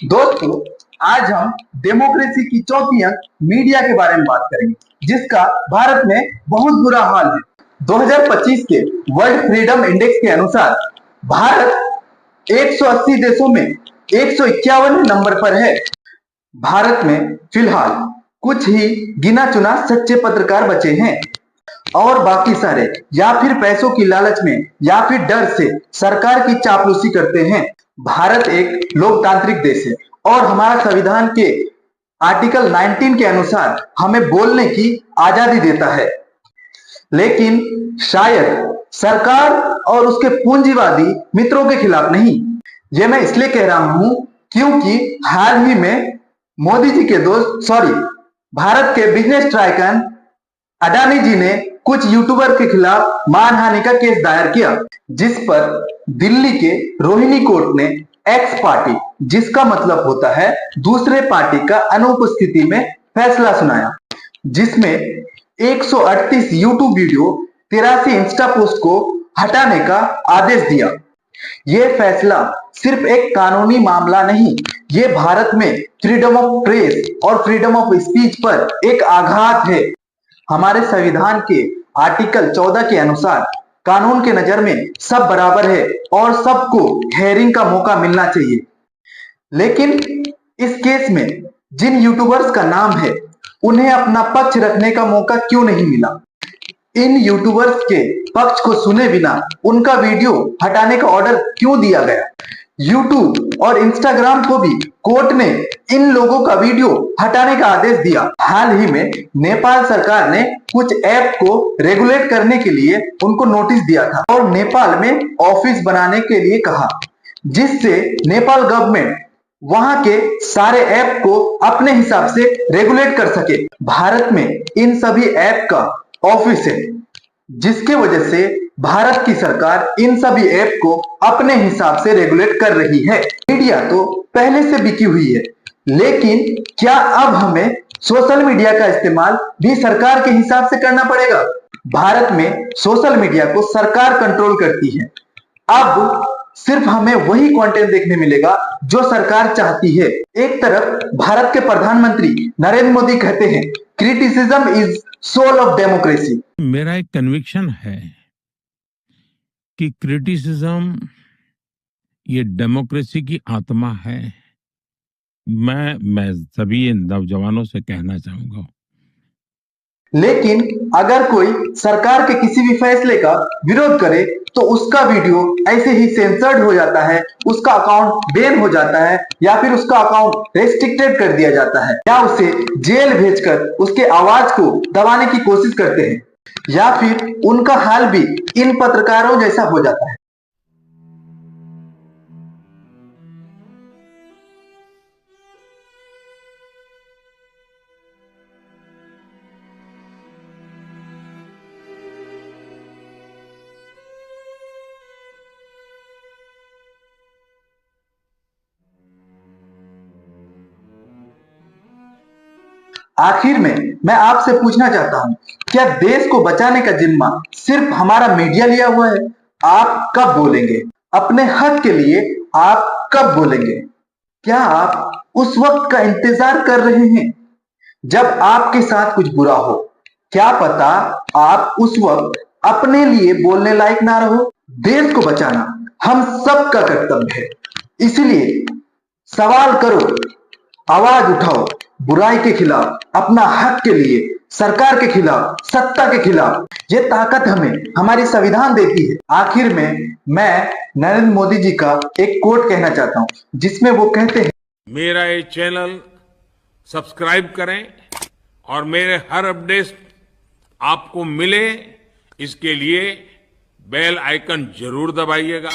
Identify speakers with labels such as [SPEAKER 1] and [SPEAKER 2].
[SPEAKER 1] दोस्तों, आज हम डेमोक्रेसी की चौथी अंक मीडिया के बारे में बात करेंगे, जिसका भारत में बहुत बुरा हाल है। 2025 के वर्ल्ड फ्रीडम इंडेक्स के अनुसार भारत 180 देशों में 151 नंबर पर है। भारत में फिलहाल कुछ ही गिना चुना सच्चे पत्रकार बचे हैं और बाकी सारे या फिर पैसों की लालच में या फिर डर से सरकार की चापलूसी करते हैं। भारत एक लोकतांत्रिक देश है और हमारा संविधान के आर्टिकल 19 के अनुसार हमें बोलने की आजादी देता है। लेकिन शायद सरकार और उसके पूंजीवादी मित्रों के खिलाफ नहीं। ये मैं इसलिए कह रहा हूं क्योंकि हाल ही में मोदी जी के दोस्त भारत के बिजनेस टाइकन अडानी जी ने कुछ यूट्यूबर के खिलाफ मानहानि का केस दायर किया, जिस पर दिल्ली के रोहिणी कोर्ट ने एक्स पार्टी, जिसका मतलब होता है दूसरे पार्टी का अनुपस्थिति में फैसला सुनाया, जिसमें 138 यूट्यूब वीडियो 83 इंस्टा पोस्ट को हटाने का आदेश दिया। यह फैसला सिर्फ एक कानूनी मामला नहीं, ये भारत में फ्रीडम ऑफ प्रेस और फ्रीडम ऑफ स्पीच पर एक आघात है। हमारे संविधान के आर्टिकल 14 के अनुसार कानून के नजर में सब बराबर है और सबको हेयरिंग का मौका मिलना चाहिए। लेकिन इस केस में जिन यूट्यूबर्स का नाम है, उन्हें अपना पक्ष रखने का मौका क्यों नहीं मिला? इन यूट्यूबर्स के पक्ष को सुने बिना उनका वीडियो हटाने का ऑर्डर क्यों दिया गया? यूट्यूब और इंस्टाग्राम को भी कोर्ट ने इन लोगों का वीडियो हटाने का आदेश दिया। हाल ही में नेपाल सरकार ने कुछ ऐप को रेगुलेट करने के लिए उनको नोटिस दिया था और नेपाल में ऑफिस बनाने के लिए कहा, जिससे नेपाल गवर्नमेंट वहां के सारे ऐप को अपने हिसाब से रेगुलेट कर सके। भारत में इन सभी ऐप का ऑफिस है, जिसके वजह से भारत की सरकार इन सभी ऐप को अपने हिसाब से रेगुलेट कर रही है। मीडिया तो पहले से बिकी हुई है, लेकिन क्या अब हमें सोशल मीडिया का इस्तेमाल भी सरकार के हिसाब से करना पड़ेगा? भारत में सोशल मीडिया को सरकार कंट्रोल करती है। अब सिर्फ हमें वही कंटेंट देखने मिलेगा जो सरकार चाहती है। एक तरफ भारत के प्रधानमंत्री नरेंद्र मोदी कहते हैं, criticism is soul of democracy.
[SPEAKER 2] मेरा एक कन्विक्शन है कि क्रिटिसिज्म ये डेमोक्रेसी की आत्मा है। मैं सभी नौजवानों से कहना चाहूंगा।
[SPEAKER 1] लेकिन अगर कोई सरकार के किसी भी फैसले का विरोध करे तो उसका वीडियो ऐसे ही सेंसर्ड हो जाता है, उसका अकाउंट बैन हो जाता है या फिर उसका अकाउंट रेस्ट्रिक्टेड कर दिया जाता है, या उसे जेल भेजकर उसके आवाज को दबाने की कोशिश करते हैं, या फिर उनका हाल भी इन पत्रकारों जैसा हो जाता है। आखिर में मैं आपसे पूछना चाहता हूं, क्या देश को बचाने का जिम्मा सिर्फ हमारा मीडिया लिया हुआ है? आप कब बोलेंगे? अपने हक के लिए आप कब बोलेंगे? क्या आप उस वक्त का इंतजार कर रहे हैं जब आपके साथ कुछ बुरा हो? क्या पता आप उस वक्त अपने लिए बोलने लायक ना रहो। देश को बचाना हम सबका कर्तव्य है, इसलिए सवाल करो, आवाज उठाओ, बुराई के खिलाफ, अपना हक के लिए, सरकार के खिलाफ, सत्ता के खिलाफ। ये ताकत हमें हमारी संविधान देती है। आखिर में मैं नरेंद्र मोदी जी का एक कोट कहना चाहता हूं, जिसमें वो कहते हैं,
[SPEAKER 3] मेरा ये चैनल सब्सक्राइब करें और मेरे हर अपडेट आपको मिले, इसके लिए बेल आइकन जरूर दबाइएगा।